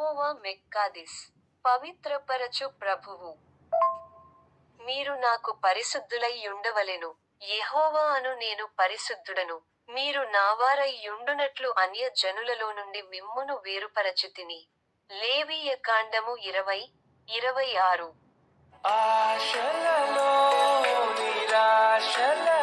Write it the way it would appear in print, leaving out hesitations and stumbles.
యెహోవా మెక్కాదిస్ పవిత్రపరచు ప్రభువు. మీరు నాకు పరిశుద్ధులై యుండవలెను. యెహోవా అను నేను పరిశుద్ధుడను. మీరు నావారై యుండునట్లు అన్య జనులలో నుండి మిమ్మును వేరుపరచితిని. లేవీయ కాండము 20:26. ఆశలలో నిరాశల